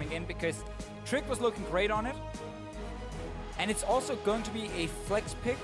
coming in because Trick was looking great on it. And it's also going to be a flex pick,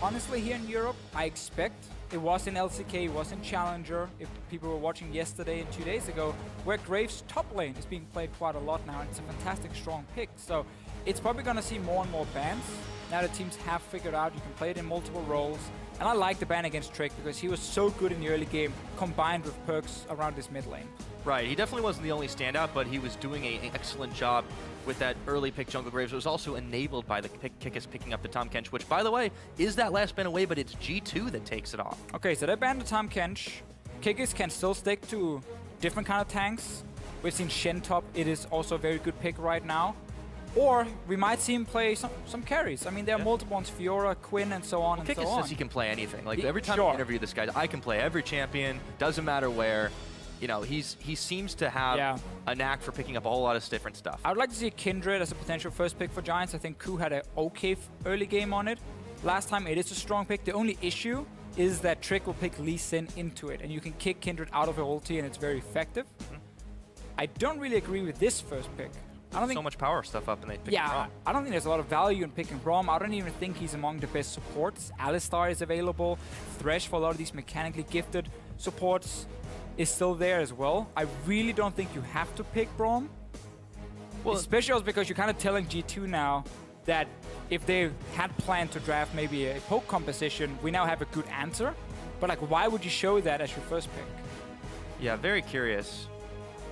honestly, here in Europe, I expect. It was in LCK, it was in Challenger, if people were watching yesterday and 2 days ago, where Graves' top lane is being played quite a lot now, and it's a fantastic, strong pick. So it's probably going to see more and more bans. Now the teams have figured out you can play it in multiple roles. And I like the ban against Trick because he was so good in the early game, combined with PerkZ around his mid lane. Right, he definitely wasn't the only standout, but he was doing an excellent job with that early pick Jungle Graves. It was also enabled by the Kikis picking up the Tahm Kench, which, by the way, is that last ban away, but it's G2 that takes it off. Okay, so they banned the Tahm Kench. Kikis can still stick to different kind of tanks. We've seen Shen top. It is also a very good pick right now. Or we might see him play some carries. I mean, there are multiple ones, Fiora, Quinn, and so on and so on. Kikis says he can play anything. Like, every time I interview this guy, I can play every champion, doesn't matter where. You know, he seems to have a knack for picking up a whole lot of different stuff. I would like to see Kindred as a potential first pick for Giants. I think Ku had an okay early game on it. Last time, it is a strong pick. The only issue is that Trick will pick Lee Sin into it, and you can kick Kindred out of her ulti, and it's very effective. I don't really agree with this first pick. I don't think so much power stuff up, and they pick Braum. I don't think there's a lot of value in picking Braum. I don't even think he's among the best supports. Alistar is available. Thresh for a lot of these mechanically gifted supports is still there as well. I really don't think you have to pick Braum. Well, especially also because you're kind of telling G2 now that if they had planned to draft maybe a poke composition, we now have a good answer. But like, why would you show that as your first pick? Yeah, very curious.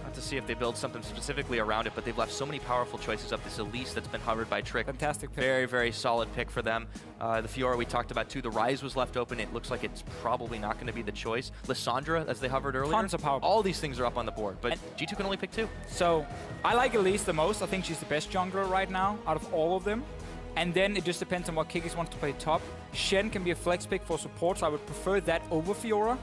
Not to see if they build something specifically around it, but they've left so many powerful choices up. This Elise that's been hovered by Trick. Fantastic pick. Very, very solid pick for them. The Fiora we talked about too. The Rise was left open. It looks like it's probably not going to be the choice. Lissandra, as they hovered earlier. Tons of power. All these things are up on the board, but G2 can only pick 2. So I like Elise the most. I think she's the best jungler right now out of all of them. And then it just depends on what Kikis wants to play top. Shen can be a flex pick for support, so I would prefer that over Fiora.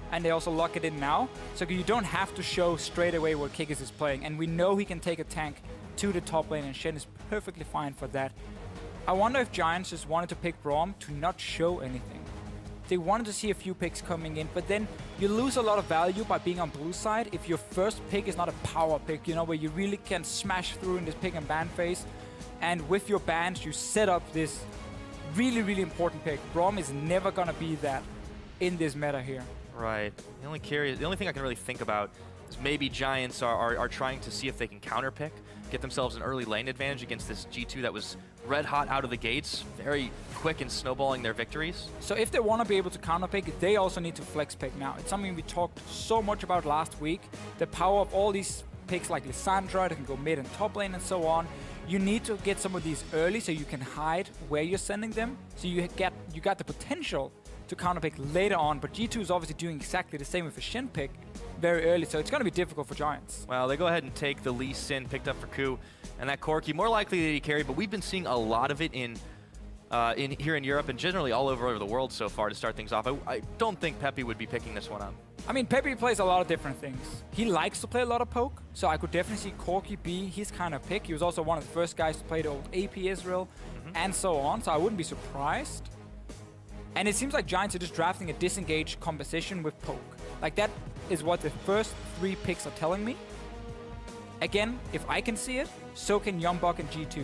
And they also lock it in now. So you don't have to show straight away what Kikis is playing. And we know he can take a tank to the top lane, and Shen is perfectly fine for that. I wonder if Giants just wanted to pick Braum to not show anything. They wanted to see a few picks coming in, but then you lose a lot of value by being on blue side if your first pick is not a power pick, you know, where you really can smash through in this pick and ban phase. And with your bans, you set up this really, really important pick. Braum is never going to be that in this meta here. Right. The only thing I can really think about is maybe Giants are trying to see if they can counterpick, get themselves an early lane advantage against this G2 that was red hot out of the gates, very quick in snowballing their victories. So if they want to be able to counterpick, they also need to flex pick now. It's something we talked so much about last week. The power of all these picks like Lissandra, that can go mid and top lane and so on. You need to get some of these early so you can hide where you're sending them. So you got the potential to counterpick later on, but G2 is obviously doing exactly the same with a Shen pick very early, so it's going to be difficult for Giants. Well, they go ahead and take the Lee Sin picked up for Ku, and that Corki, more likely that he carried, but we've been seeing a lot of it here in Europe and generally all over the world so far to start things off. I don't think Pepi would be picking this one up. I mean, Pepi plays a lot of different things. He likes to play a lot of poke, so I could definitely see Corki be his kind of pick. He was also one of the first guys to play the old AP Israel and so on, so I wouldn't be surprised. And it seems like Giants are just drafting a disengaged composition with poke. Like, that is what the first 3 picks are telling me. Again, if I can see it, so can Youngbok and G2.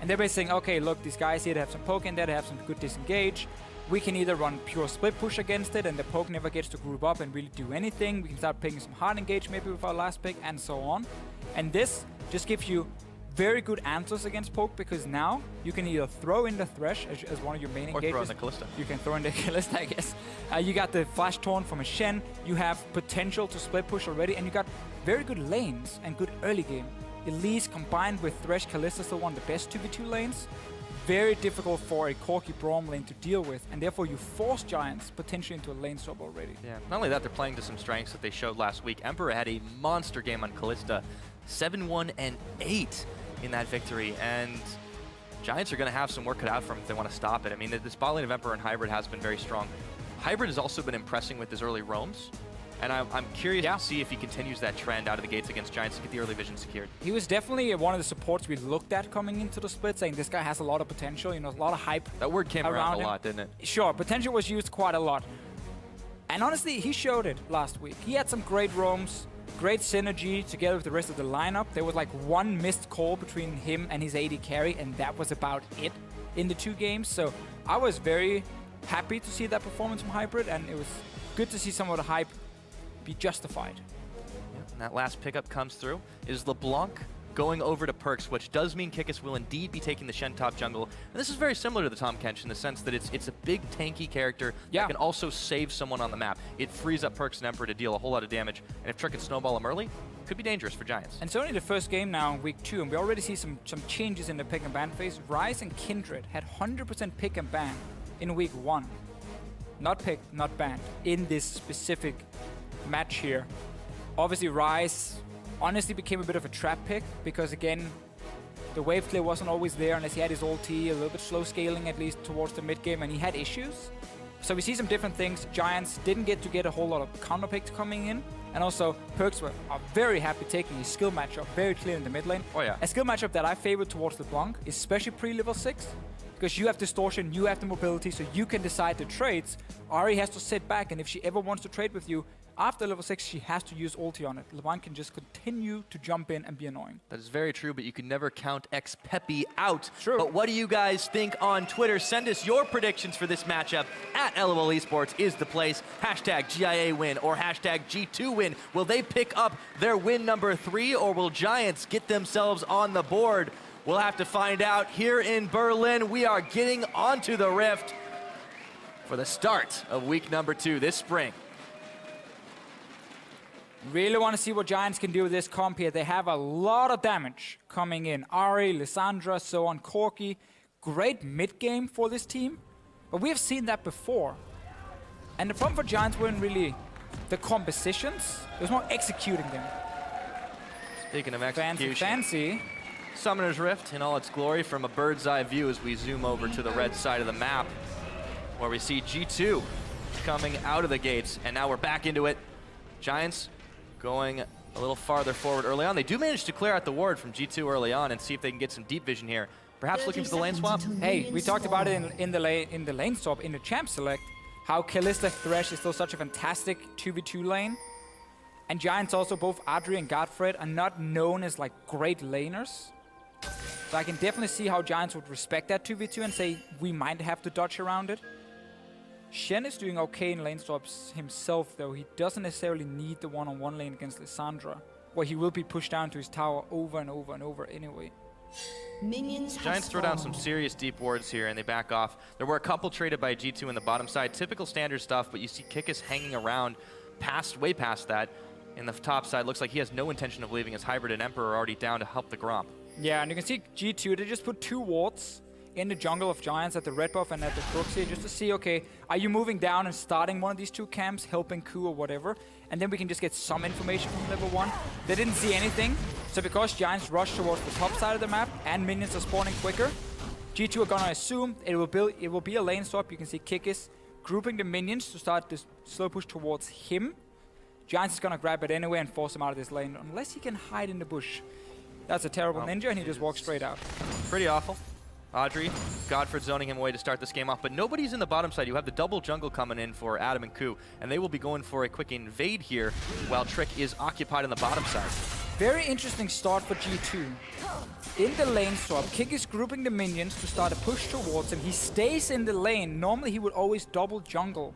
And they're basically saying, okay, look, these guys here, they have some poke in there, they have some good disengage. We can either run pure split push against it, and the poke never gets to group up and really do anything. We can start picking some hard engage maybe with our last pick, and so on. And this just gives you very good answers against poke, because now you can either throw in the Thresh as one of your main engages. Or throw in the Kalista. You can throw in the Kalista, I guess. You got the Flash Torn from a Shen. You have potential to split push already, and you got very good lanes and good early game. Elise combined with Thresh, Kalista still one of the best 2v2 lanes. Very difficult for a Corki Braum lane to deal with, and therefore you force Giants potentially into a lane swap already. Yeah, not only that, they're playing to some strengths that they showed last week. Emperor had a monster game on Kalista, 7-1 and 8 in that victory, and Giants are going to have some work cut out for them if they want to stop it. I mean, the spot lane of Emperor and Hybrid has been very strong. Hybrid has also been impressing with his early roams, and I'm curious to see if he continues that trend out of the gates against Giants to get the early vision secured. He was definitely one of the supports we looked at coming into the split, saying this guy has a lot of potential, you know, a lot of hype. That word came around a lot, didn't it? Sure, potential was used quite a lot. And honestly, he showed it last week. He had some great roams. great synergy together with the rest of the lineup. There was like one missed call between him and his AD carry, and that was about it in the 2 games. So I was very happy to see that performance from Hybrid, and it was good to see some of the hype be justified. Yep, and that last pickup comes through is LeBlanc going over to PerkZ, which does mean Kikis will indeed be taking the Shen top jungle. And this is very similar to the Tahm Kench in the sense that it's a big tanky character that can also save someone on the map. It frees up PerkZ and Emperor to deal a whole lot of damage, and if Trick can snowball him early, could be dangerous for Giants. And it's only the first game now, week 2, and we already see some changes in the pick and ban phase. Ryze and Kindred had 100% pick and ban in week 1. Not picked, not banned, in this specific match here. Obviously, Ryze honestly became a bit of a trap pick because, again, the wave clear wasn't always there unless he had his ulti, a little bit slow scaling at least towards the mid game, and he had issues. So we see some different things. Giants didn't get a whole lot of counter picks coming in, and also PerkZ are very happy taking his skill matchup very clear in the mid lane. Oh yeah. A skill matchup that I favor towards LeBlanc, especially pre-level 6, because you have distortion, you have the mobility, so you can decide the trades. Ahri has to sit back, and if she ever wants to trade with you, after level 6, she has to use ulti on it. LeBlanc can just continue to jump in and be annoying. That is very true, but you can never count xPePii out. True. But what do you guys think on Twitter? Send us your predictions for this matchup at LOL Esports is the place. Hashtag GIA win or hashtag G2 win. Will they pick up their win number 3, or will Giants get themselves on the board? We'll have to find out here in Berlin. We are getting onto the Rift for the start of week number 2 this spring. Really want to see what Giants can do with this comp here. They have a lot of damage coming in. Ahri, Lissandra, so on, Corki. Great mid-game for this team. But we have seen that before. And the problem for Giants weren't really the compositions. It was more executing them. Speaking of execution. Fancy. Summoner's Rift in all its glory from a bird's eye view as we zoom over to the red side of the map, where we see G2 coming out of the gates. And now we're back into it. Giants going a little farther forward early on. They do manage to clear out the ward from G2 early on and see if they can get some deep vision here. Perhaps looking for the lane swap. Hey, we talked about it in the lane swap, in the champ select, how Kalista Thresh is still such a fantastic 2v2 lane. And Giants also, both Adryh and GODFRED, are not known as like great laners. So I can definitely see how Giants would respect that 2v2 and say we might have to dodge around it. Shen is doing okay in lane swaps himself, though. He doesn't necessarily need the one-on-one lane against Lissandra, where he will be pushed down to his tower over and over and over anyway. Giants throw down some serious deep wards here and they back off. There were a couple traded by G2 in the bottom side. Typical standard stuff, but you see Kikis hanging around way past that. In the top side, looks like he has no intention of leaving his Hybrid and Emperor already down to help the Gromp. Yeah, and you can see G2, they just put 2 wards in the jungle of Giants at the red buff and at the crooks here, just to see, okay, are you moving down and starting one of these 2 camps, helping Ku or whatever, and then we can just get some information from level 1. They didn't see anything, so because Giants rush towards the top side of the map and minions are spawning quicker, G2 are gonna assume it will be a lane swap. You can see Kikis grouping the minions to start this slow push towards him. Giants is gonna grab it anyway and force him out of this lane, unless he can hide in the bush. That's a terrible ninja, and he just walks straight out. Pretty awful. Adryh, GODFRED zoning him away to start this game off, but nobody's in the bottom side. You have the double jungle coming in for Adam and Ku, and they will be going for a quick invade here while Trick is occupied on the bottom side. Very interesting start for G2. In the lane swap, Kikis grouping the minions to start a push towards him. He stays in the lane. Normally he would always double jungle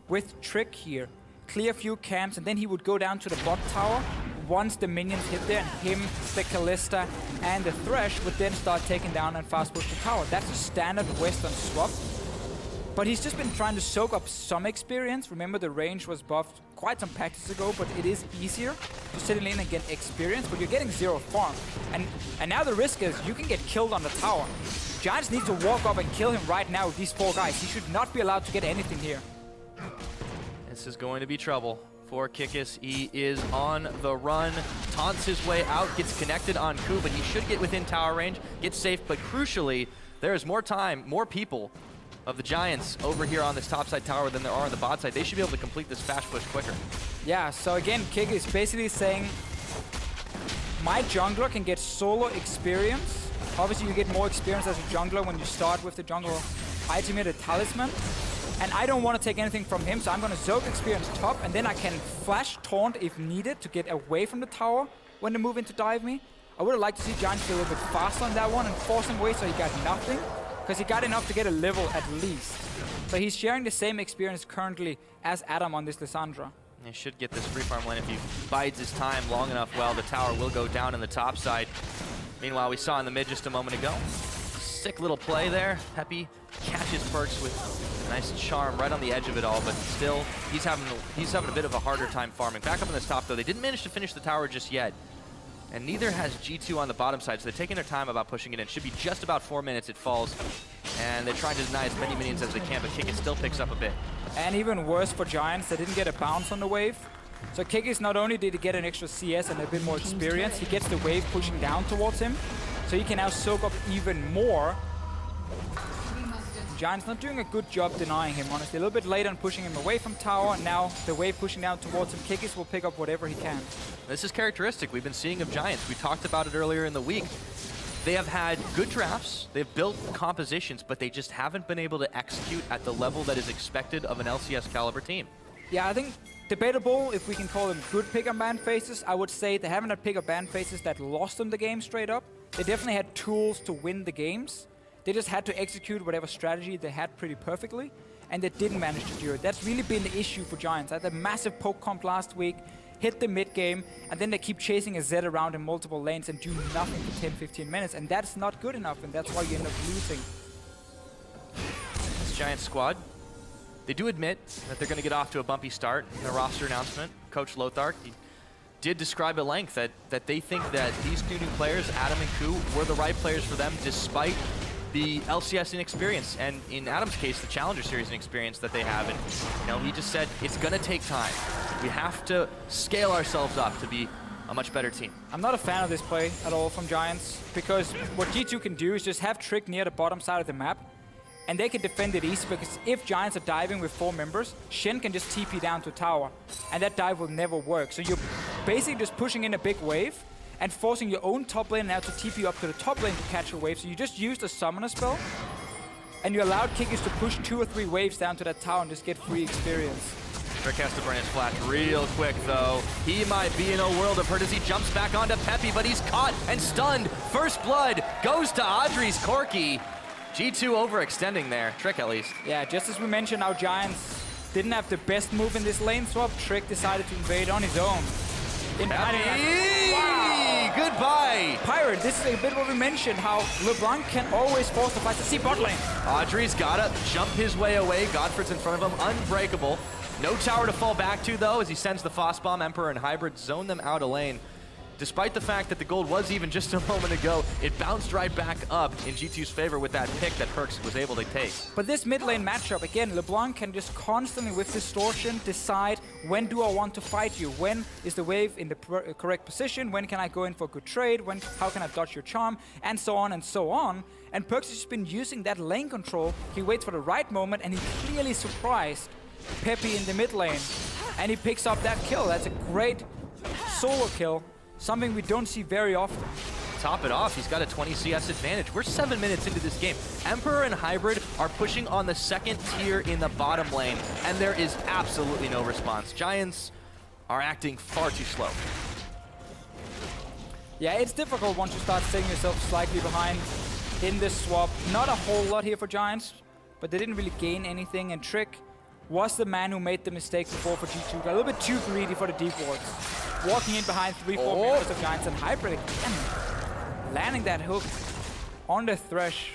with Trick here. Clear a few camps, and then he would go down to the bot tower. Once the minions hit there, and him, the Kalista, and the Thresh would then start taking down and fast push the tower. That's a standard Western swap. But he's just been trying to soak up some experience. Remember, the range was buffed quite some patches ago, but it is easier to sit in lane and get experience, but you're getting 0 farm. And now the risk is you can get killed on the tower. Giants need to walk up and kill him right now with these 4 guys. He should not be allowed to get anything here. This is going to be trouble for Kikis. He is on the run, taunts his way out, gets connected on Ku, but he should get within tower range, get safe, but crucially, there is more time, more people of the Giants over here on this top side tower than there are on the bot side. They should be able to complete this fast push quicker. Yeah, so again, Kikis is basically saying, my jungler can get solo experience. Obviously, you get more experience as a jungler when you start with the jungle item here, the talisman. And I don't want to take anything from him, so I'm going to Zoke experience top, and then I can flash taunt if needed to get away from the tower when they move in to dive me. I would have liked to see Giants be a little bit faster on that one and force him away so he got nothing, because he got enough to get a level at least. So he's sharing the same experience currently as Adam on this Lissandra. He should get this free farm lane if he bides his time long enough. Well, the tower will go down in the top side. Meanwhile, we saw in the mid just a moment ago. Sick little play there. PePii catches PerkZ with a nice charm right on the edge of it all, but still, he's having a bit of a harder time farming. Back up in this top, though, they didn't manage to finish the tower just yet. And neither has G2 on the bottom side, so they're taking their time about pushing it in. Should be just about 4 minutes, it falls. And they're trying to deny as many minions as they can, but Kikis still picks up a bit. And even worse for Giants, they didn't get a bounce on the wave. So Kikis, not only did he get an extra CS and a bit more experience, he gets the wave pushing down towards him. So he can now soak up even more. Giants not doing a good job denying him, honestly. A little bit late on pushing him away from tower. Now the wave pushing down towards him. Kikis will pick up whatever he can. This is characteristic we've been seeing of Giants. We talked about it earlier in the week. They have had good drafts, they've built compositions, but they just haven't been able to execute at the level that is expected of an LCS caliber team. Yeah, I think debatable if we can call them good pick-up ban phases. I would say they haven't had pick-up ban phases that lost them the game straight up. They definitely had tools to win the games. They just had to execute whatever strategy they had pretty perfectly, and they didn't manage to do it. That's really been the issue for Giants. I had a massive poke comp last week, hit the mid game, and then they keep chasing a Z around in multiple lanes and do nothing for 10-15 minutes, and that's not good enough, and that's why you end up losing. This Giants squad, they do admit that they're going to get off to a bumpy start in their roster announcement. Coach Lothar, he did describe at length that they think that these two new players, Adam and Ku, were the right players for them despite the LCS inexperience, and in Adam's case, the Challenger Series inexperience that they have. And you know, he just said it's going to take time. We have to scale ourselves up to be a much better team. I'm not a fan of this play at all from Giants, because what G2 can do is just have Trick near the bottom side of the map, and they can defend it easy, because if Giants are diving with 4 members, Shen can just TP down to tower, and that dive will never work. So you're basically just pushing in a big wave, and forcing your own top lane now to TP up to the top lane to catch a wave. So you just used a summoner spell, and you allowed Kikis to push 2 or 3 waves down to that tower and just get free experience. Trick has to burn his flash real quick, though. He might be in a world of hurt as he jumps back onto PePii, but he's caught and stunned. First blood goes to Adryh's Corki. G2 overextending there. Trick, at least. Yeah, just as we mentioned, our Giants didn't have the best move in this lane swap. Trick decided to invade on his own. Wow. Goodbye. Pirate, this is a bit what we mentioned, how LeBlanc can always force the fight to see bot lane. Adryh's gotta jump his way away. GODFRED's in front of him, unbreakable. No tower to fall back to, though, as he sends the Foss Bomb. Emperor and Hybrid zone them out of lane. Despite the fact that the gold was even just a moment ago, it bounced right back up in G2's favor with that pick that PerkZ was able to take. But this mid lane matchup, again, LeBlanc can just constantly, with Distortion, decide when do I want to fight you? When is the wave in the correct position? When can I go in for a good trade? How can I dodge your charm? And so on and so on. And PerkZ has just been using that lane control. He waits for the right moment, and he clearly surprised PePii in the mid lane. And he picks up that kill. That's a great solo kill. Something we don't see very often. Top it off, he's got a 20 CS advantage. We're 7 minutes into this game. Emperor and Hybrid are pushing on the second tier in the bottom lane, and there is absolutely no response. Giants are acting far too slow. Yeah, it's difficult once you start setting yourself slightly behind in this swap. Not a whole lot here for Giants, but they didn't really gain anything, and Trick was the man who made the mistake before for G2. Got a little bit too greedy for the deep wards. Walking in behind 3-4 members of Giants, and Hybrid again landing that hook on the Thresh.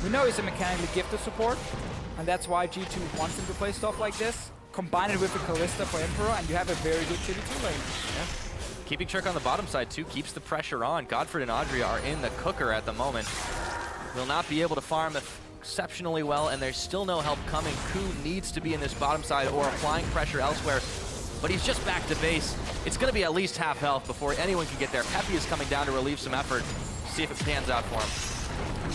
We know he's a mechanically gifted support, and that's why G2 wants him to play stuff like this. Combine it with the Kalista for Emperor, and you have a very good G2 lane. Yeah. Keeping Trick on the bottom side too keeps the pressure on. GODFRED and Adryh are in the cooker at the moment. Will not be able to farm exceptionally well, and there's still no help coming. Ku needs to be in this bottom side or applying pressure elsewhere. But he's just back to base. It's going to be at least half health before anyone can get there. PePii is coming down to relieve some effort. See if it pans out for him.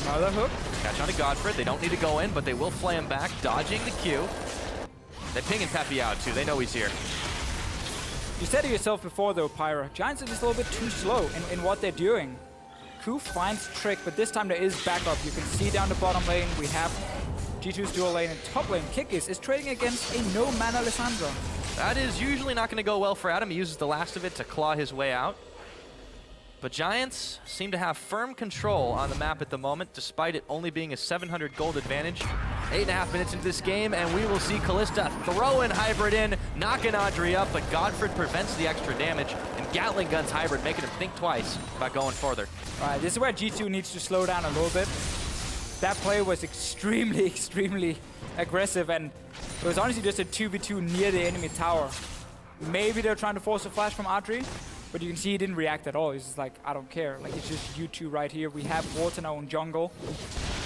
Another hook. Catch on to GODFRED. They don't need to go in, but they will flay him back, dodging the Q. They're pinging PePii out, too. They know he's here. You said it yourself before, though, Pyra. Giants are just a little bit too slow in what they're doing. Ku finds Trick, but this time there is backup. You can see down the bottom lane, we have G2's dual lane and top lane, Kikis, is trading against a no-mana Lissandra. That is usually not going to go well for Adam. He uses the last of it to claw his way out. But Giants seem to have firm control on the map at the moment, despite it only being a 700 gold advantage. 8.5 minutes into this game, and we will see Kalista throwing Hybrid in, knocking Adryh up, but Godfred prevents the extra damage, and Gatling guns Hybrid, making him think twice about going further. All right, this is where G2 needs to slow down a little bit. That play was extremely, extremely aggressive, and it was honestly just a 2v2 near the enemy tower. Maybe they're trying to force a flash from Adryh, but you can see he didn't react at all. He's just like, I don't care. Like, it's just you two right here. We have wards in our own jungle.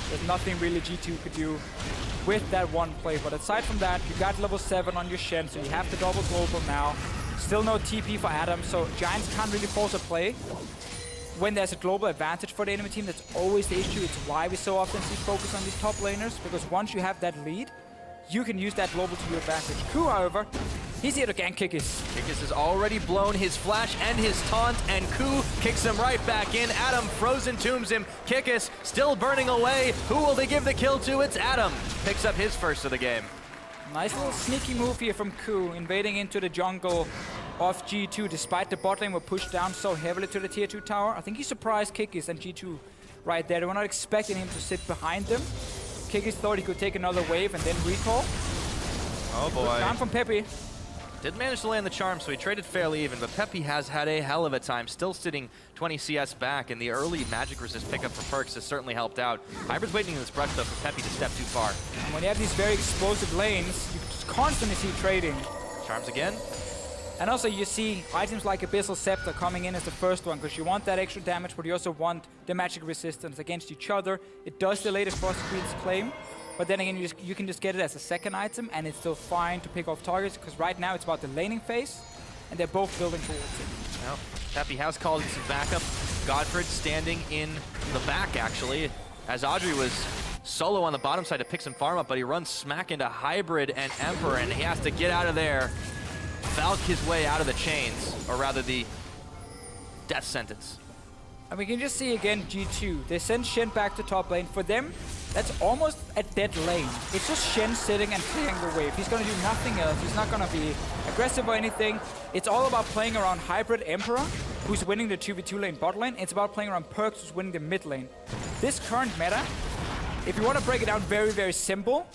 There's nothing really G2 could do with that one play. But aside from that, you got level 7 on your Shen, so you have the double global now. Still no TP for Adam, so Giants can't really force a play. When there's a global advantage for the enemy team, that's always the issue. It's why we so often see focus on these top laners, because once you have that lead, you can use that global to your advantage. Ku, however, he's here to gank Kikis. Kikis has already blown his flash and his taunt, and Ku kicks him right back in. Adam frozen tombs him. Kikis still burning away. Who will they give the kill to? It's Adam. Picks up his first of the game. Nice little sneaky move here from Ku, invading into the jungle of G2, despite the bot lane were pushed down so heavily to the tier 2 tower. I think he surprised Kikis and G2 right there. They were not expecting him to sit behind them. Kikis thought he could take another wave and then recall. Oh boy. Down from xPePii. Did manage to land the charm, so he traded fairly even, but xPePii has had a hell of a time, still sitting 20 CS back, and the early magic resist pickup for PerkZ has certainly helped out. Hybrid's waiting in this brush, though, for xPePii to step too far. And when you have these very explosive lanes, you just constantly see trading. Charms again. And also you see items like Abyssal Scepter coming in as the first one, because you want that extra damage, but you also want the magic resistance against each other. It does delay the Frost Queen's claim, but then again, you can just get it as a second item, and it's still fine to pick off targets, because right now it's about the laning phase, and they're both building towards it. Well, xPePii has called in some backup. GODFRED standing in the back, actually, as Adryh was solo on the bottom side to pick some farm up, but he runs smack into Hybrid and Emperor, and he has to get out of there. Falk his way out of the chains, or rather the death sentence. And we can just see again G2. They send Shen back to top lane. For them, that's almost a dead lane. It's just Shen sitting and clearing the wave. He's going to do nothing else. He's not going to be aggressive or anything. It's all about playing around Hybrid Emperor, who's winning the 2v2 lane bot lane. It's about playing around PerkZ, who's winning the mid lane. This current meta, if you want to break it down very, very simple,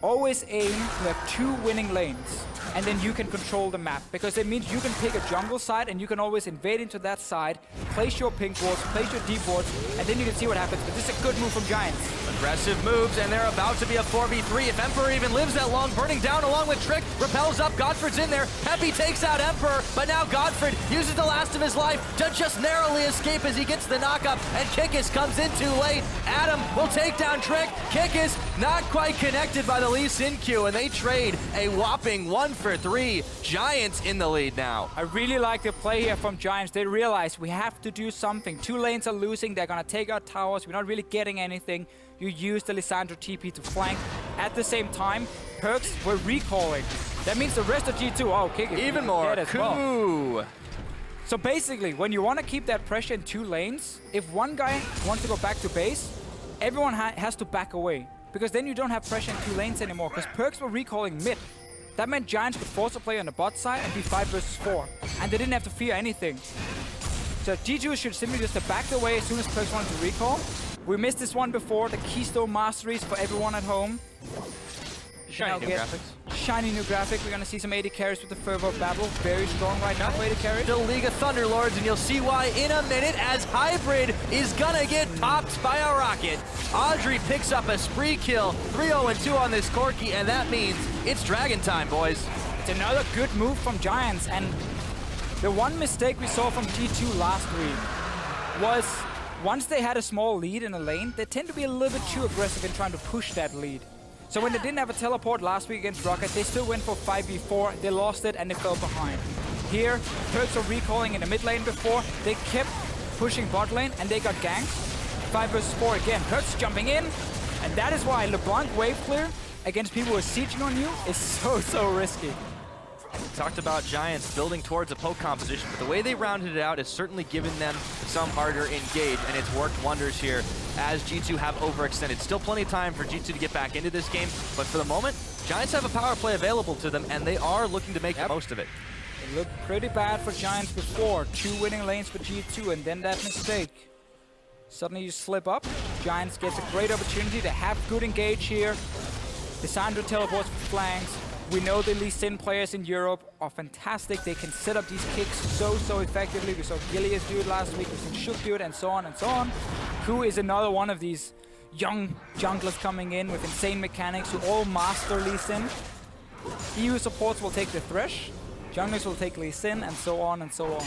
always aim to have 2 winning lanes, and then you can control the map, because it means you can pick a jungle side and you can always invade into that side, place your pink wards, place your deep wards, and then you can see what happens. But this is a good move from Giants. Aggressive moves, and they're about to be a 4v3. If Emperor even lives that long, burning down along with Trick, repels up, Godfred's in there. xPePii takes out Emperor, but now Godfred uses the last of his life to just narrowly escape as he gets the knockup, and Kikis comes in too late. Adam will take down Trick. Kikis not quite connected by the Lee Sin Q, and they trade a whopping 1 for 3. Giants in the lead now. I really like the play here from Giants. They realize we have to do something. 2 lanes are losing. They're going to take out towers. We're not really getting anything. You use the Lissandra TP to flank. At the same time, PerkZ were recalling. That means the rest of G2, oh, Kikis. Even more. Well. So basically, when you want to keep that pressure in 2 lanes, if one guy wants to go back to base, everyone has to back away. Because then you don't have pressure in 2 lanes anymore, because PerkZ were recalling mid. That meant Giants could force a play on the bot side and be 5 versus 4. And they didn't have to fear anything. So G2 should simply just have backed away as soon as PerkZ wanted to recall. We missed this one before, the Keystone Masteries for everyone at home. Shiny new graphics. Shiny new graphic. We're going to see some AD carries with the Fervor Battle. Very strong right now for AD carries. The League of Thunderlords, and you'll see why in a minute as Hybrid is gonna get popped by a rocket. Adryh picks up a spree kill, 3-0-2 on this Corki, and that means it's Dragon time, boys. It's another good move from Giants, and the one mistake we saw from G2 last week was once they had a small lead in a lane, they tend to be a little bit too aggressive in trying to push that lead. So when they didn't have a teleport last week against Rocket, they still went for 5v4, they lost it, and they fell behind. Here, PerkZ are recalling in the mid lane before, they kept pushing bot lane, and they got ganked. 5 versus 4 again, PerkZ jumping in, and that is why LeBlanc wave clear against people who are sieging on you is so risky. talked about Giants building towards a poke composition, but the way they rounded it out has certainly given them some harder engage, and it's worked wonders here as G2 have overextended. Still plenty of time for G2 to get back into this game, but for the moment, Giants have a power play available to them, and they are looking to make the most of it. It looked pretty bad for Giants before. 2 winning lanes for G2, and then that mistake. Suddenly you slip up. Giants gets a great opportunity to have good engage here. Lissandra teleports for flanks. We know the Lissandra players in Europe are fantastic. They can set up these kicks so effectively. We saw GIA do it last week. We've seen Shook do it, and so on and so on. Ku is another one of these young junglers coming in with insane mechanics who all master Lissandra. EU supports will take the Thresh. Junglers will take Lissandra, and so on and so on.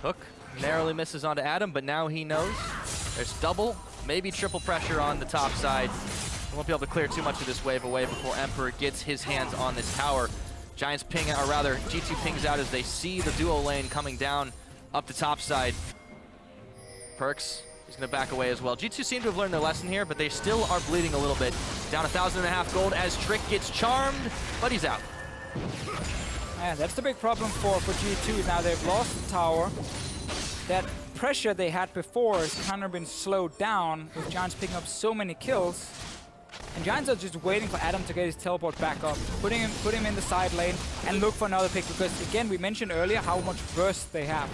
Hook narrowly misses onto Adam, but now he knows there's double, maybe triple pressure on the top side. Won't be able to clear too much of this wave away before Emperor gets his hands on this tower. Giants ping, or rather, G2 pings out as they see the duo lane coming down up the top side. PerkZ is going to back away as well. G2 seem to have learned their lesson here, but they still are bleeding a little bit. Down 1,500 gold as Trick gets charmed, but he's out. Yeah, that's the big problem for G2. Now they've lost the tower. That pressure they had before has kind of been slowed down with Giants picking up so many kills. And Giants are just waiting for Adam to get his teleport back up, put him in the side lane and look for another pick, because again, we mentioned earlier how much burst they have.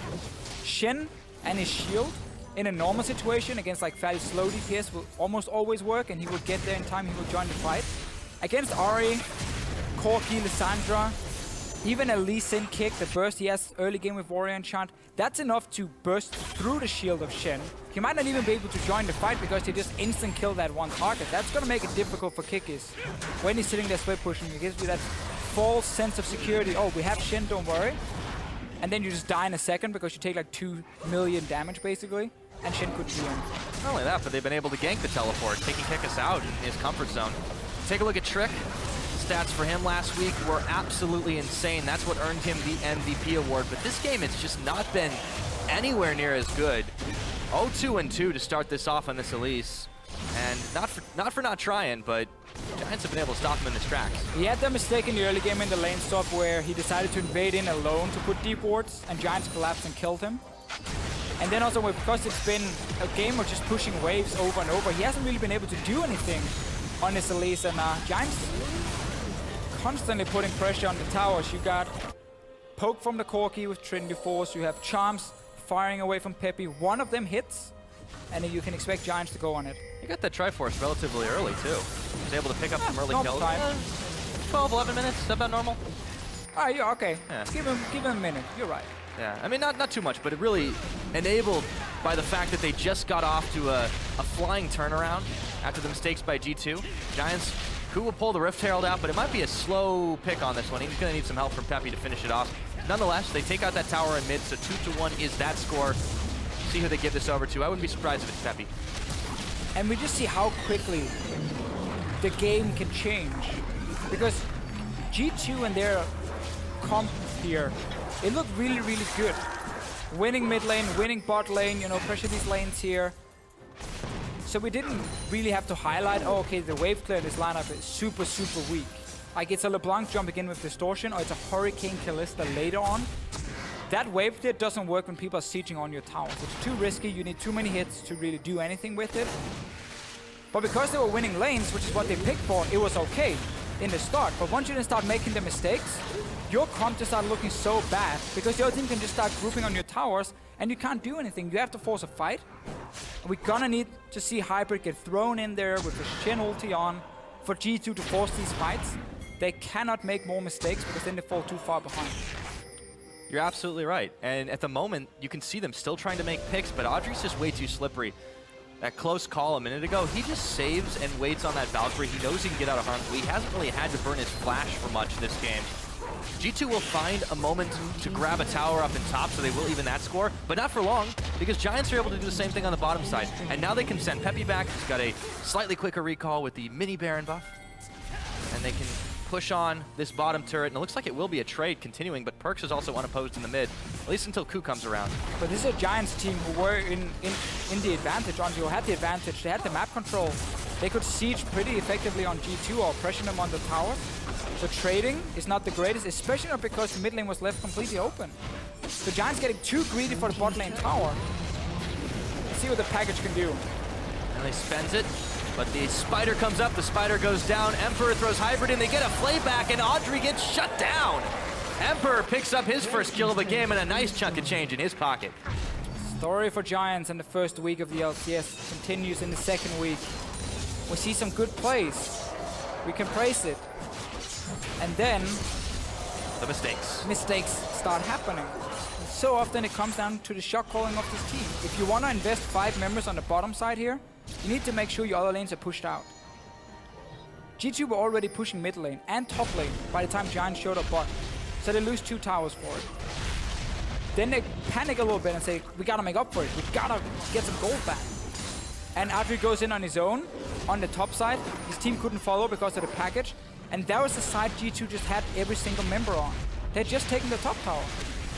Shen and his shield in a normal situation against like fairly slow DPS will almost always work, and he will get there in time, he will join the fight. Against Ahri, Corki, Lissandra, even Elise kick, the burst he has early game with Warrior Enchant, that's enough to burst through the shield of Shen. He might not even be able to join the fight because he just instant kill that one target. That's going to make it difficult for Kikis when he's sitting there split pushing. He gives you that false sense of security. Oh, we have Shen, don't worry. And then you just die in a second because you take like 2 million damage basically, and Shen could do anything. Not only that, but they've been able to gank the teleport, taking Kikis out in his comfort zone. Take a look at Trick. Stats for him last week were absolutely insane. That's what earned him the MVP award, but this game has just not been anywhere near as good. 0-2-2 to start this off on this Elise, and not for not trying, but Giants have been able to stop him in his tracks. He had that mistake in the early game in the lane stop where he decided to invade in alone to put deep wards, and Giants collapsed and killed him. And then also because it's been a game of just pushing waves over and over, he hasn't really been able to do anything on this Elise, and Giants constantly putting pressure on the towers. You got poke from the Corki with Trinity Force, you have charms firing away from xPePii. One of them hits, and then you can expect Giants to go on it. You got that Triforce relatively early too. He was able to pick up some early kills. 12, 11 minutes, is that about normal? Yeah, okay. Yeah. Give him a minute, you're right. Yeah, I mean, not too much, but it really enabled by the fact that they just got off to a flying turnaround after the mistakes by G2. Giants, who will pull the Rift Herald out, but it might be a slow pick on this one. He's going to need some help from xPePii to finish it off. Nonetheless, they take out that tower in mid, so 2-1 is that score. See who they give this over to. I wouldn't be surprised if it's xPePii. And we just see how quickly the game can change. Because G2 and their comp here, it looked really, really good. Winning mid lane, winning bot lane, you know, pressure these lanes here. So we didn't really have to highlight, oh, okay, the wave clear in this lineup is super, super weak. Like, it's a LeBlanc jumping in with Distortion, or it's a Hurricane Kalista later on. That wave clear doesn't work when people are sieging on your towers. It's too risky, you need too many hits to really do anything with it. But because they were winning lanes, which is what they picked for, it was okay in the start. But once you then start making the mistakes, your comp just start looking so bad, because your team can just start grouping on your towers, and you can't do anything. You have to force a fight. We're gonna need to see Hybrid get thrown in there with the Shen ulti on for G2 to force these fights. They cannot make more mistakes, because then they fall too far behind. You're absolutely right. And at the moment, you can see them still trying to make picks, but Adryh's just way too slippery. That close call a minute ago, he just saves and waits on that Valkyrie. He knows he can get out of harm's way. He hasn't really had to burn his flash for much this game. G2 will find a moment to grab a tower up in top, so they will even that score, but not for long, because Giants are able to do the same thing on the bottom side. And now they can send xPePii back. He's got a slightly quicker recall with the mini Baron buff. And they can push on this bottom turret, and it looks like it will be a trade continuing, but PerkZ is also unopposed in the mid, at least until Ku comes around. But this is a Giants team who were in the advantage, or had the advantage. They had the map control. they could siege pretty effectively on G2 or pressure them on the towers. So trading is not the greatest, especially not because the mid lane was left completely open. The Giants getting too greedy for the bot lane tower. Let's see what the package can do. And they spends it, but the spider comes up, the spider goes down, Emperor throws hybrid in, they get a flayback, and Adryh gets shut down. Emperor picks up his first kill of the game and a nice chunk of change in his pocket. Story for Giants in the first week of the LCS continues in the second week. We see some good plays. We can praise it. And then the mistakes start happening. So often it comes down to the shot calling of this team. If you want to invest 5 members on the bottom side here, you need to make sure your other lanes are pushed out. G2 were already pushing mid lane and top lane by the time Giants showed up bot. So they lose 2 towers for it. Then they panic a little bit and say, we gotta make up for it. We gotta get some gold back. And Adryh goes in on his own on the top side. His team couldn't follow because of the package. And that was the side G2 just had every single member on. They'd just taken the top tower.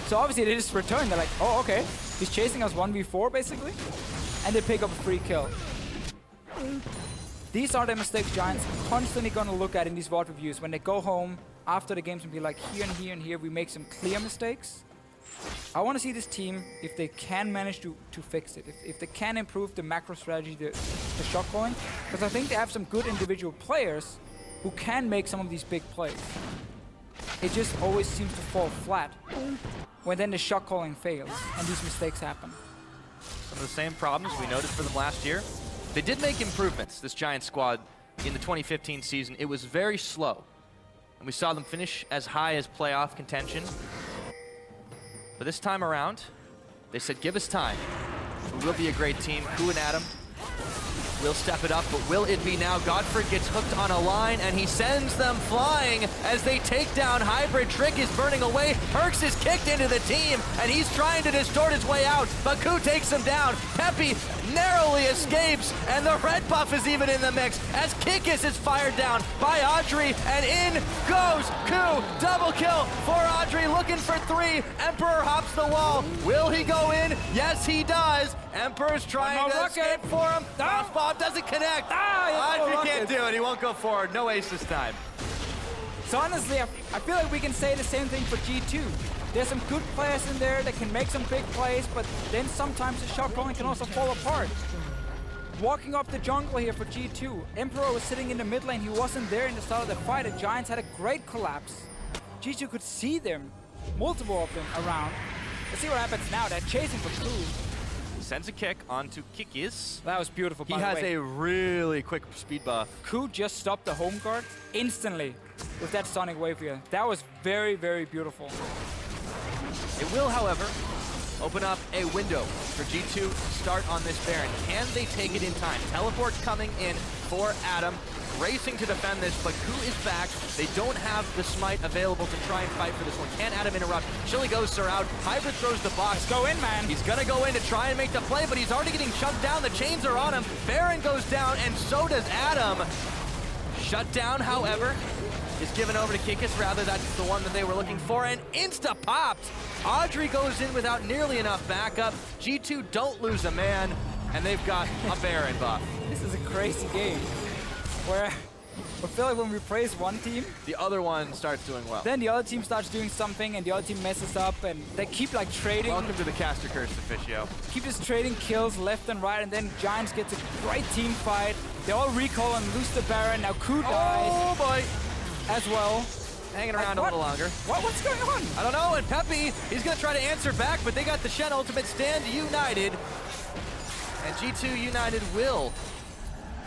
So obviously they just returned. They're like, oh, okay. He's chasing us 1v4 basically. And they pick up a free kill. These are the mistakes Giants are constantly gonna look at in these VOD reviews when they go home after the games and be like, here and here and here, we make some clear mistakes. I want to see this team, if they can manage to fix it, if they can improve the macro strategy, the shot calling, because I think they have some good individual players who can make some of these big plays. It just always seems to fall flat when then the shot calling fails and these mistakes happen. Some of the same problems we noticed for them last year. They did make improvements, this Giants squad, in the 2015 season. It was very slow. And we saw them finish as high as playoff contention. But this time around, they said, give us time. We will be a great team. Ku and Adam will step it up, but will it be now? GODFRED gets hooked on a line, and he sends them flying as they take down Hybrid. Trick is burning away. PerkZ is kicked into the team, and he's trying to distort his way out, but Ku takes him down. xPePii narrowly escapes, and the red buff is even in the mix as Kikis is fired down by Adryh, and in goes Ku. Double kill for Adryh, looking for 3. Emperor hops the wall. Will he go in? Yes, he does. Emperor's trying to escape for him. Crossbow doesn't connect. Adryh can't do it. He won't go forward. No ace this time. So honestly, I feel like we can say the same thing for G2. There's some good players in there that can make some big plays, but then sometimes the shot calling can also fall apart. Walking up the jungle here for G2. Emperor was sitting in the mid lane. He wasn't there in the start of the fight. The Giants had a great collapse. G2 could see them, multiple of them around. Let's see what happens now. They're chasing for Ku. Sends a kick onto Kikis. That was beautiful, by the way. He has a really quick speed buff. Ku just stopped the home guard instantly with that Sonic Wave here. That was very, very beautiful. It will, however, open up a window for G2 to start on this Baron. Can they take it in time? Teleport coming in for Adam. Racing to defend this, but Ku is back. They don't have the smite available to try and fight for this one. Can Adam interrupt? Chili Ghosts are out. Hybrid throws the box. Let's go in, man. He's gonna go in to try and make the play, but he's already getting chunked down. The chains are on him. Baron goes down, and so does Adam. Shut down, however, is given over to Kikis. Rather, that's the one that they were looking for, and insta-popped. Adryh goes in without nearly enough backup. G2 don't lose a man, and they've got a Baron buff. This is a crazy game. Where I feel like when we praise one team, the other one starts doing well. Then the other team starts doing something and the other team messes up and they keep like trading. Welcome to the caster curse, Officio. Keep just trading kills left and right, and then Giants gets a great team fight. They all recall and lose the Baron. Now Ku dies. Oh boy. As well. Hanging around a little longer. What's going on? I don't know, and xPePii, he's gonna try to answer back, but they got the Shen ultimate stand united. And G2 United will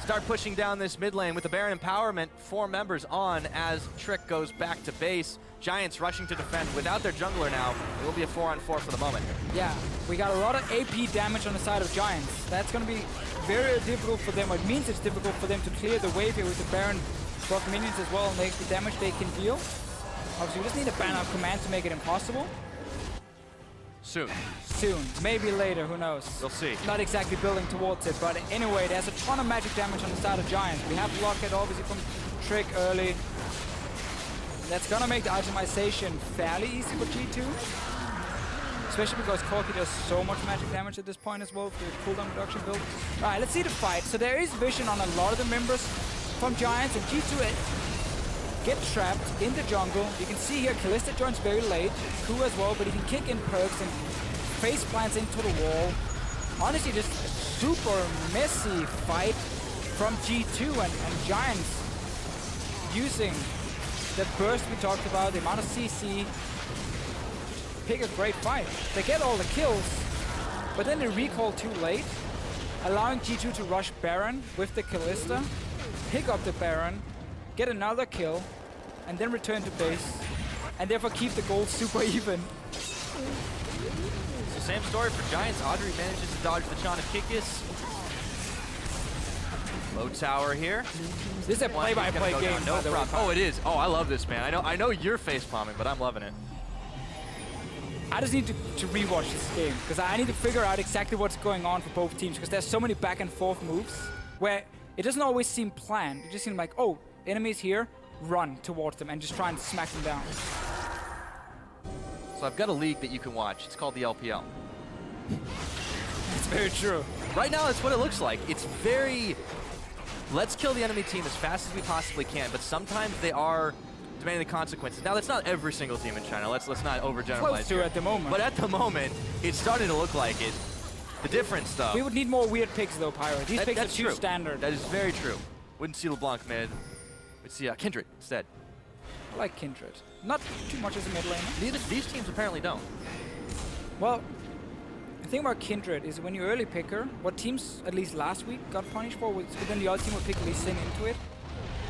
start pushing down this mid lane with the Baron empowerment. 4 members on as Trick goes back to base. Giants rushing to defend without their jungler now. It will be a 4-on-4 for the moment. Yeah, we got a lot of AP damage on the side of Giants. That's going to be very difficult for them. It means it's difficult for them to clear the wave here with the Baron buff minions as well and make the damage they can deal. Obviously, we just need a ban of command to make it impossible. Soon. Maybe later, who knows? We'll see. Not exactly building towards it, but anyway, there's a ton of magic damage on the side of Giants. We have Blockhead obviously from Trick early. That's gonna make the itemization fairly easy for G2. especially because Corki does so much magic damage at this point as well with the cooldown reduction build. Alright, let's see the fight. So there is vision on a lot of the members from Giants, and G2 get trapped in the jungle. You can see here Kalista joins very late, Ku as well, but he can kick in PerkZ and face plants into the wall. Honestly, just a super messy fight from G2 and Giants using the burst we talked about, the amount of CC. Pick a great fight. They get all the kills, but then they recall too late, allowing G2 to rush Baron with the Kalista, pick up the Baron, get another kill, and then return to base, and therefore keep the gold super even. So same story for Giants. Adryh manages to dodge the Chant of Kikis. Low tower here. This is a play-by-play game. No problem. Oh, it is. Oh, I love this, man. I know you're face palming, but I'm loving it. I just need to rewatch this game because I need to figure out exactly what's going on for both teams, because there's so many back and forth moves where it doesn't always seem planned. It just seems like, oh, enemies here, run towards them and just try and smack them down. So I've got a league that you can watch. It's called the LPL. It's very true. Right now, that's what it looks like. It's very, let's kill the enemy team as fast as we possibly can, but sometimes they are demanding the consequences. Now, that's not every single team in China. Let's not overgeneralize. Close to at the moment. But at the moment, it's starting to look like it. The difference, though. We would need more weird picks, though, Pyro. These picks are too standard. That is very true. Wouldn't see LeBlanc mid. We'd see Kindred instead. I like Kindred. Not too much as a mid laner. These teams apparently don't. Well, the thing about Kindred is when you early pick her, what teams, at least last week, got punished for was then the other team would pick Elise into it.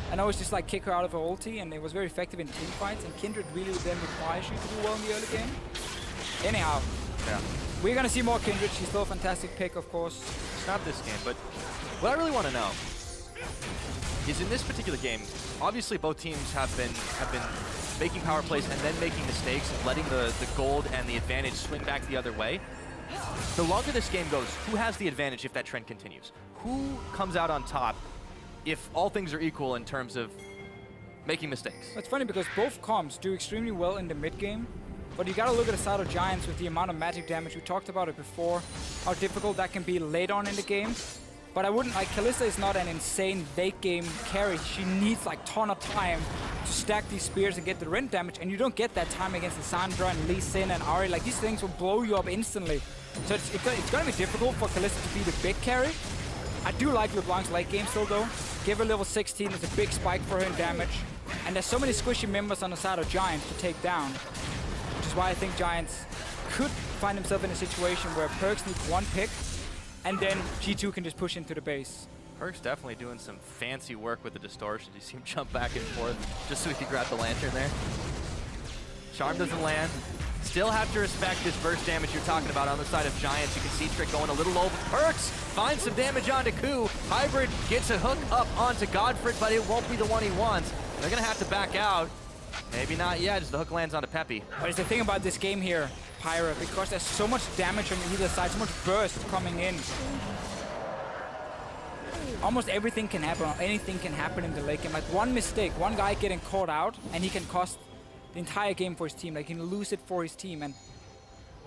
And I was just like kick her out of her ulti, and it was very effective in team fights, and Kindred really then requires you to do well in the early game. Anyhow, yeah, we're gonna see more Kindred. She's still a fantastic pick, of course. It's not this game, but what I really want to know is in this particular game, obviously both teams have been making power plays and then making mistakes and letting the gold and the advantage swing back the other way. The longer this game goes, who has the advantage if that trend continues? Who comes out on top if all things are equal in terms of making mistakes? It's funny because both comps do extremely well in the mid game, but you gotta look at the side of Giants with the amount of magic damage. We talked about it before, how difficult that can be late on in the game. But I wouldn't, like, Kalista is not an insane late game carry. She needs like ton of time to stack these spears and get the rend damage, and you don't get that time against Lissandra and Lissandra and Ahri. Like, these things will blow you up instantly. So it's gonna be difficult for Kalista to be the big carry. I do like LeBlanc's late game still though. Give her level 16, it's a big spike for her in damage. And there's so many squishy members on the side of Giants to take down, which is why I think Giants could find themselves in a situation where PerkZ needs one pick, and then G2 can just push into the base. PerkZ definitely doing some fancy work with the distortions. You see him jump back and forth just so he could grab the lantern there. Charm doesn't land. Still have to respect this burst damage you're talking about on the side of Giants. You can see Trick going a little low. PerkZ finds some damage onto Ku. Hybrid gets a hook up onto GODFRED, but it won't be the one he wants. They're going to have to back out. Maybe not yet, as the hook lands onto PePii. But it's the thing about this game here, Pyro, because there's so much damage on either side, so much burst coming in. Almost everything can happen, or anything can happen in the late game. Like one mistake, one guy getting caught out, and he can cost the entire game for his team. Like, he can lose it for his team, and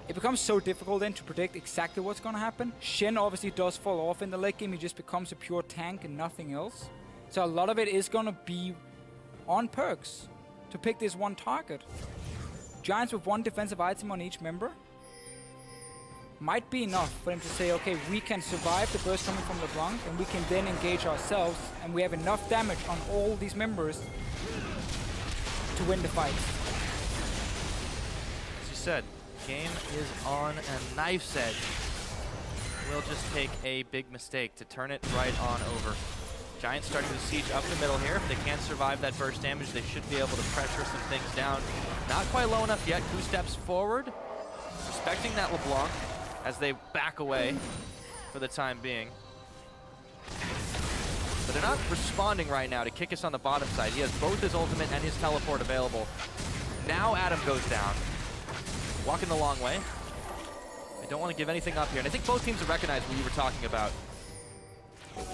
it becomes so difficult then to predict exactly what's going to happen. Shen obviously does fall off in the late game. He just becomes a pure tank and nothing else. So a lot of it is going to be on PerkZ to pick this one target. Giants with one defensive item on each member might be enough for him to say, okay, we can survive the burst coming from LeBlanc, and we can then engage ourselves, and we have enough damage on all these members to win the fight. As you said, game is on a knife's edge. We'll just take a big mistake to turn it right on over. Giants starting to siege up the middle here. If they can't survive that burst damage, they should be able to pressure some things down. Not quite low enough yet. Ku steps forward, respecting that LeBlanc as they back away for the time being. But they're not responding right now to Kikis on the bottom side. He has both his ultimate and his teleport available. Now Adam goes down, walking the long way. They don't want to give anything up here. And I think both teams have recognized what you were talking about.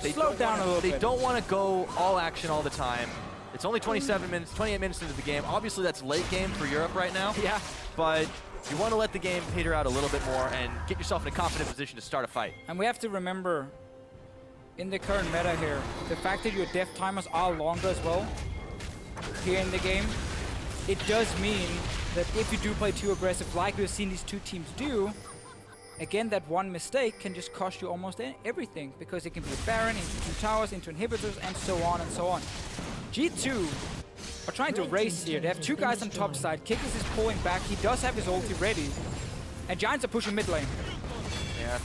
They slow down a little bit. They don't want to go all action all the time. It's only 27 minutes, 28 minutes into the game. Obviously, that's late game for Europe right now. Yeah. But You want to let the game peter out a little bit more and get yourself in a confident position to start a fight. And we have to remember, in the current meta here, the fact that your death timers are longer as well here in the game, it does mean that if you do play too aggressive, like we've seen these two teams do, again, that one mistake can just cost you almost everything, because it can be a Baron, into 2 towers, into inhibitors, and so on and so on. G2 are trying to race here. They have 2 guys on top side. Kikis is pulling back. He does have his ulti ready. And Giants are pushing mid lane. Yeah,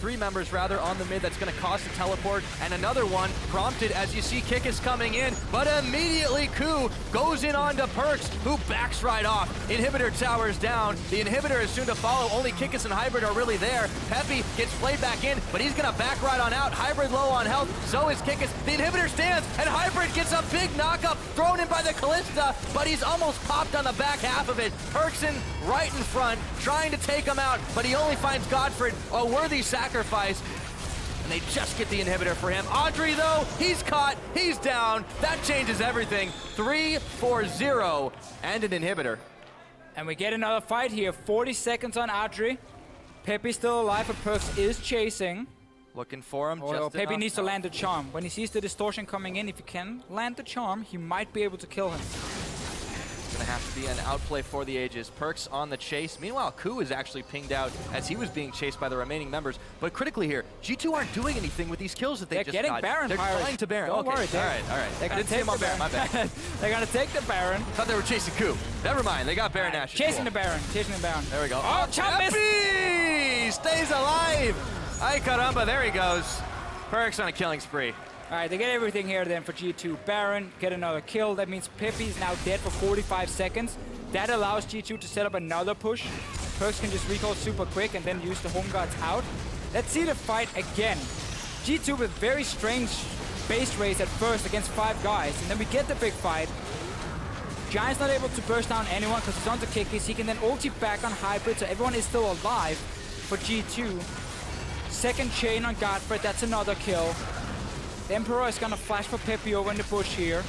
3 members rather on the mid. That's going to cost a teleport, and another one prompted as you see Kikis coming in, but immediately Ku goes in onto PerkZ, who backs right off. Inhibitor towers down. The inhibitor is soon to follow. Only Kikis and Hybrid are really there. PePii gets played back in, but he's going to back right on out. Hybrid low on health, so is Kikis. The inhibitor stands, and Hybrid gets a big knockup thrown in by the Kalista, but he's almost popped on the back half of it. PerkZ right in front, trying to take him out, but he only finds GODFRED. A worthy sacrifice, and they just get the inhibitor for him. Adryh, though, he's caught, he's down. That changes everything. 3-4-0, and an inhibitor. And we get another fight here. 40 seconds on Adryh. PePii still alive, but PerkZ is chasing. Looking for him. PePii needs to land the charm. When he sees the distortion coming in, if he can land the charm, he might be able to kill him. Gonna have to be an outplay for the ages. PerkZ on the chase. Meanwhile, Ku is actually pinged out as he was being chased by the remaining members. But critically here, G2 aren't doing anything with these kills that they just got. They're getting Baron. They're flying to Baron. Don't worry. All right. They're gonna take the Baron. My bad. They're gonna take the Baron. Thought they were chasing Ku. Never mind. They got Baron Ashes. Chasing the Baron. There we go. Oh, chop miss. xPePii stays alive. Ay caramba, there he goes. PerkZ on a killing spree. All right, they get everything here then for G2. Baron, get another kill. That means PePii is now dead for 45 seconds. That allows G2 to set up another push. PerkZ can just recall super quick and then use the home guards out. Let's see the fight again. G2 with very strange base race at first against 5 guys, and then we get the big fight. Giant's not able to burst down anyone because he's onto Kikis. He can then ulti back on Hybrid, so everyone is still alive for G2. Second chain on GODFRED, that's another kill. The Emperor is gonna flash for PePii over in the bush here.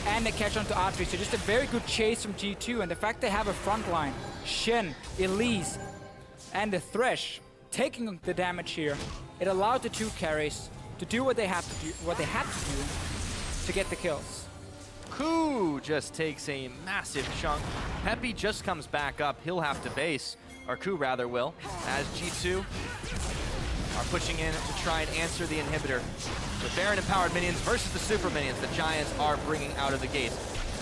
And they catch on to Adryh, so just a very good chase from G2, and the fact they have a front line, Shen, Elise, and the Thresh taking the damage here, it allowed the 2 carries to do what they had to do, to get the kills. Ku just takes a massive chunk. PePii just comes back up. He'll have to base, or Ku rather will, as G2 are pushing in to try and answer the inhibitor. With Baron-empowered minions versus the super minions the Giants are bringing out of the gates.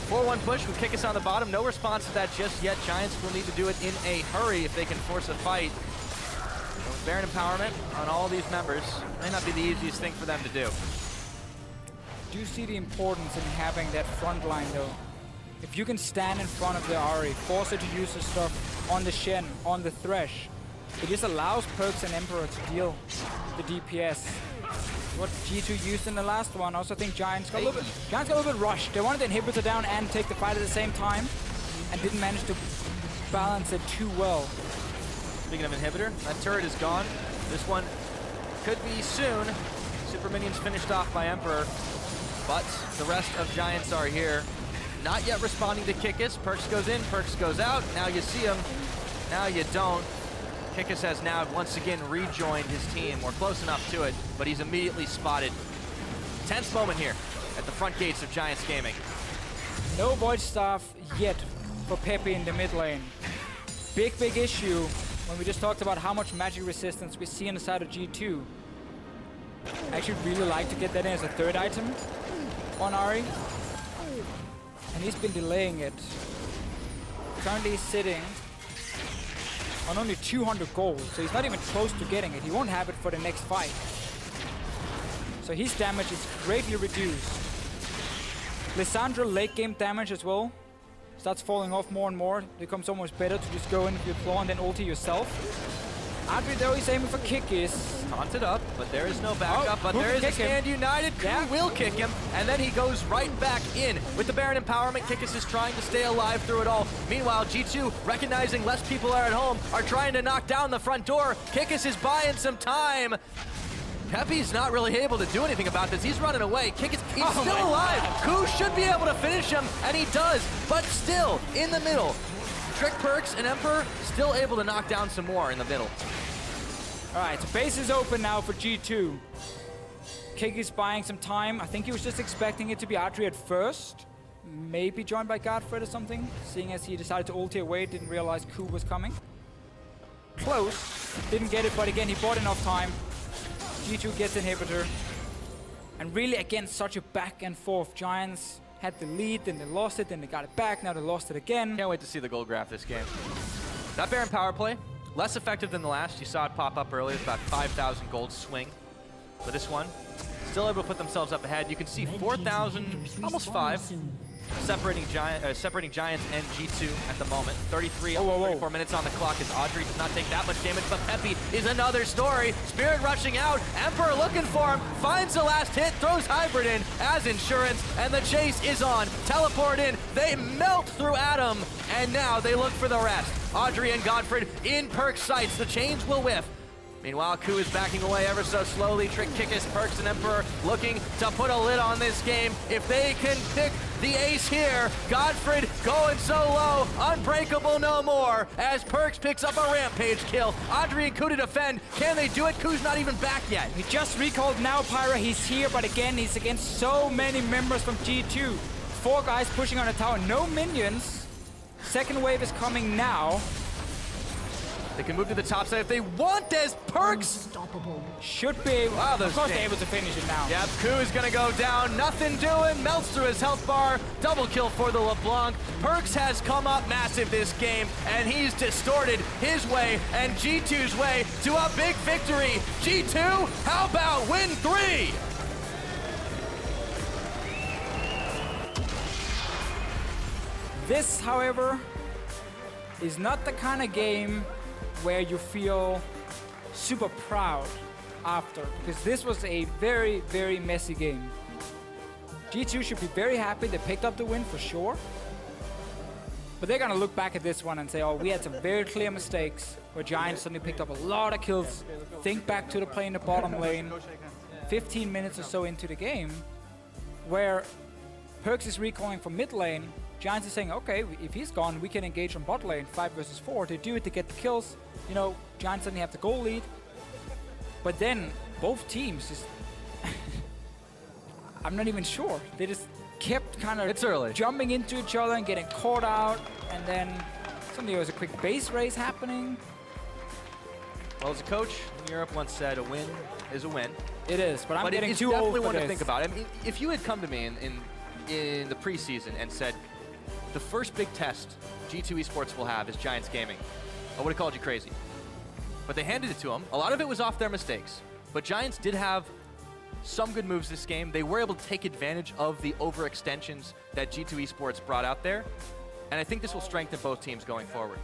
4-1 push with Kikis on the bottom. No response to that just yet. Giants will need to do it in a hurry if they can force a fight. And with Baron empowerment on all these members, it may not be the easiest thing for them to do. Do you see the importance in having that front line though? If you can stand in front of the Ahri, force her to use the stuff on the Shen, on the Thresh, it just allows PerkZ and Emperor to deal the DPS. What G2 used in the last one. I also think Giants got a little bit rushed. They wanted the inhibitor down and take the fight at the same time, and didn't manage to balance it too well. Speaking of inhibitor, that turret is gone. This one could be soon. Super minions finished off by Emperor, but the rest of Giants are here. Not yet responding to Kikis. PerkZ goes in, PerkZ goes out. Now you see him, now you don't. Kikis has now once again rejoined his team. We're close enough to it, but he's immediately spotted. Tense moment here at the front gates of Giants Gaming. No Void Staff yet for PePii in the mid lane. Big issue when we just talked about how much magic resistance we see on the side of G2. I actually really like to get that in as a 3rd item on Ahri. And he's been delaying it. Currently he's sitting on only 200 gold, so he's not even close to getting it. He won't have it for the next fight. So his damage is greatly reduced. Lissandra late game damage as well starts falling off more and more. It becomes almost better to just go in with your claw and then ulti yourself. Adryh though, he's aiming for Kikis. Taunted up, but there is no backup, but there is a Stand United. Ku will kick him, and then he goes right back in. With the Baron empowerment, Kikis is trying to stay alive through it all. Meanwhile, G2, recognizing less people are at home, are trying to knock down the front door. Kikis is buying some time. PePii's not really able to do anything about this. He's running away. Kikis, he's still alive. Ku should be able to finish him, and he does, but still, in the middle. Trick PerkZ and Emperor still able to knock down some more in the middle. All right, so base is open now for G2. Kikis buying some time. I think he was just expecting it to be Adryh at first. Maybe joined by GODFRED or something, seeing as he decided to ulti away, didn't realize Ku was coming. Close, didn't get it, but again, he bought enough time. G2 gets inhibitor. And really, again, such a back and forth. Giants had the lead, then they lost it, then they got it back, now they lost it again. Can't wait to see the gold graph this game. That Baron power play, less effective than the last. You saw it pop up earlier, it's about 5,000 gold swing. For this one, still able to put themselves up ahead. You can see 4,000, almost 5. Separating Giants and G2 at the moment. 34 minutes on the clock as Adryh does not take that much damage, but xPePii is another story. Spirit rushing out, Emperor looking for him, finds the last hit, throws Hybrid in as insurance, and the chase is on. Teleport in, they melt through Adam, and now they look for the rest. Adryh and GODFRED in PerkZ sights, the chains will whiff. Meanwhile, Ku is backing away ever so slowly. Trick Kikis, PerkZ, and Emperor looking to put a lid on this game. If they can pick the ace here, GODFRED going so low, unbreakable no more, as PerkZ picks up a rampage kill. Adryh and Ku to defend. Can they do it? Ku's not even back yet. He just recalled now, Pyra. He's here, but again, he's against so many members from G2. 4 guys pushing on the tower, no minions. Second wave is coming now. They can move to the top side if they want as PerkZ should be. Wow, of course they're able to finish it now. Yep, Ku is gonna go down, nothing doing, melts through his health bar, double kill for the LeBlanc. PerkZ has come up massive this game, and he's distorted his way and G2's way to a big victory. G2, how about win 3? This, however, is not the kind of game where you feel super proud after, because this was a very, very messy game. G2 should be very happy they picked up the win for sure, but they're gonna look back at this one and say, oh, we had some very clear mistakes where Giants suddenly picked up a lot of kills. Think back to the play in the bottom lane, 15 minutes or so into the game, where PerkZ is recalling from mid lane. Giants is saying, okay, if he's gone, we can engage on bot lane, 5 versus 4. They do it to get the kills. You know, Giants suddenly have the goal lead. But then, both teams just... I'm not even sure. They just kept kind of jumping into each other and getting caught out. And then, suddenly there was a quick base race happening. Well, as a coach in Europe once said, a win is a win. It is, but I'm getting too old for this. Definitely one to think about. I mean, if you had come to me in the preseason and said, the first big test G2 eSports will have is Giants Gaming, I would have called you crazy. But they handed it to them. A lot of it was off their mistakes. But Giants did have some good moves this game. They were able to take advantage of the overextensions that G2 eSports brought out there. And I think this will strengthen both teams going forward.